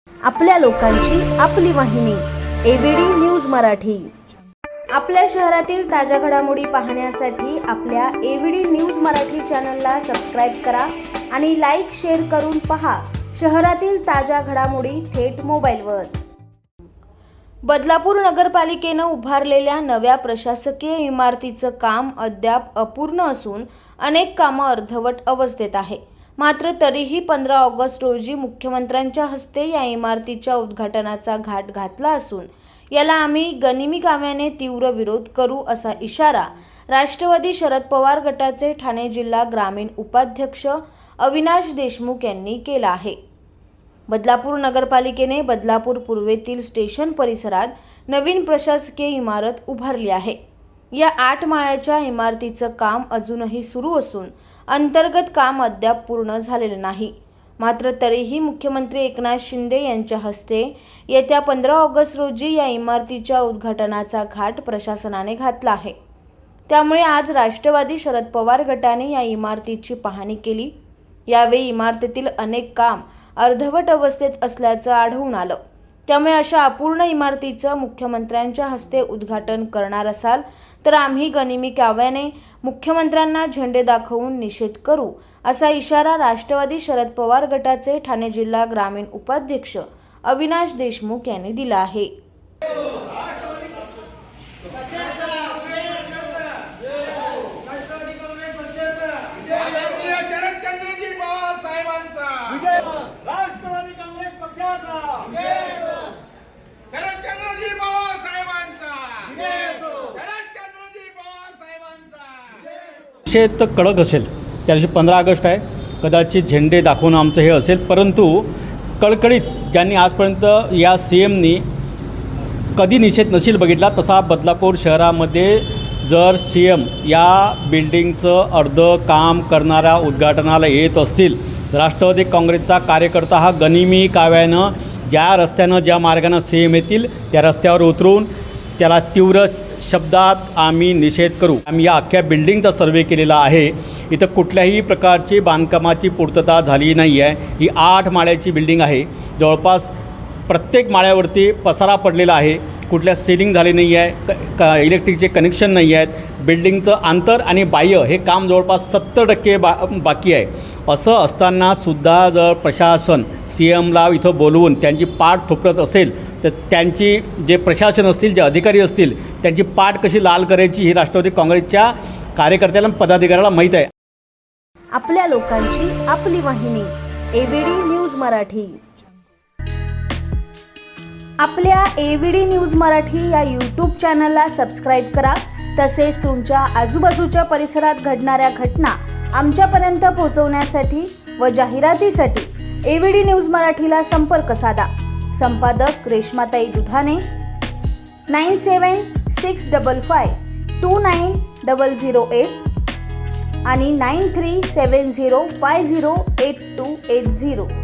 आपल्या लोकांची आपली वाहिनी एबीडी न्यूज मराठी। आपल्या शहरातील ताज्या घडामोडी पाहण्यासाठी आपल्या एबीडी न्यूज मराठी चॅनलला सबस्क्राइब करा आणि लाईक शेअर करून पहा शहरातील ताज्या घडामोडी थेट मोबाईलवर। बदलापूर नगरपालिकेने उभारलेल्या नव्या प्रशासकीय इमारतीचं काम अद्याप अपूर्ण असून अनेक कामं अर्धवट अवस्थेत आहे। मात्र तरीही 15 ऑगस्ट रोजी मुख्यमंत्र्यांच्या हस्ते या इमारतीच्या उद्घाटनाचा घाट घातला असून याला आम्ही गनिमी काव्याने तीव्र विरोध करू असा इशारा राष्ट्रवादी शरद पवार गटाचे ठाणे जिल्हा ग्रामीण उपाध्यक्ष अविनाश देशमुख यांनी केला आहे। बदलापूर नगरपालिकेने बदलापूर पूर्वेतील स्टेशन परिसरात नवीन प्रशासकीय इमारत उभारली आहे। या 8 माळ्याच्या इमारतीचं काम अजूनही सुरू असून अंतर्गत काम अद्याप पूर्ण झालेलं नाही। मात्र तरीही मुख्यमंत्री एकनाथ शिंदे यांच्या हस्ते येत्या 15 ऑगस्ट रोजी या इमारतीच्या उद्घाटनाचा घाट प्रशासनाने घातला आहे। त्यामुळे आज राष्ट्रवादी शरद पवार गटाने या इमारतीची पाहणी केली। यावेळी इमारतीतील अनेक काम अर्धवट अवस्थेत असल्याचं आढळून आलं। त्यामुळे अशा अपूर्ण इमारतीचं मुख्यमंत्र्यांच्या हस्ते उद्घाटन करणार असाल तर आम्ही गनिमी काव्याने मुख्यमंत्र्यांना झेंडे दाखवून निषेध करू असा इशारा राष्ट्रवादी शरद पवार गटाचे ठाणे जिल्हा ग्रामीण उपाध्यक्ष अविनाश देशमुख यांनी दिला आहे। निषेध कडक असेल। त्या दिवशी 15 ऑगस्ट आहे, कदाचित झेंडे दाखवून आमचं हे असेल, परंतु कळकळीत ज्यांनी आजपर्यंत या CMनी कधी निषेध नसेल बघितला तसा बदलापूर शहरामध्ये जर CM या बिल्डिंगचं अर्ध काम करणाऱ्या उद्घाटनाला येत असतील, राष्ट्रवादी काँग्रेसचा कार्यकर्ता हा गनिमी काव्यानं ज्या रस्त्यानं ज्या मार्गानं CM येतील त्या रस्त्यावर उतरून त्याला तीव्र शब्दात आम्ही निषेध करू। आम्ही या अख्ख्या बिल्डिंगचा सर्वे केलेला आहे। इथं कुठल्याही प्रकारची बांधकामाची पूर्तता झाली नाही आहे। ही 8 माळ्याची बिल्डिंग आहे। जवळपास प्रत्येक माळ्यावरती पसारा पडलेला आहे। कुठल्या सीलिंग झाली नाही आहे, इलेक्ट्रिकचे कनेक्शन नाही आहेत। बिल्डिंगचं आंतर आणि बाह्य हे काम जवळपास 70% बाकी आहे। असं असताना सुद्धा जर प्रशासन CMला इथं बोलवून त्यांची पाठ थोपटत असेल तर त्यांची जे प्रशासन असतील, जे अधिकारी असतील, त्यांची पाठ कशी लाल करायची ही राष्ट्रवादी काँग्रेसच्या कार्यकर्त्याला पदाधिकाऱ्याला माहीत आहे। आपल्या लोकांची आपली वाहिनी एबीडी न्यूज मराठी। आपल्या एबीडी न्यूज मराठी या YouTube चॅनलला सबस्क्राइब करा। तसेच तुमच्या आजूबाजूच्या परिसरात घडणाऱ्या घटना आमच्यापर्यंत पोहोचवण्यासाठी व जाहिरातीसाठी एबीडी न्यूज मराठीला संपर्क साधा। संपादक रेश्माताई दुधाने 9765529008 आणि 9370508280।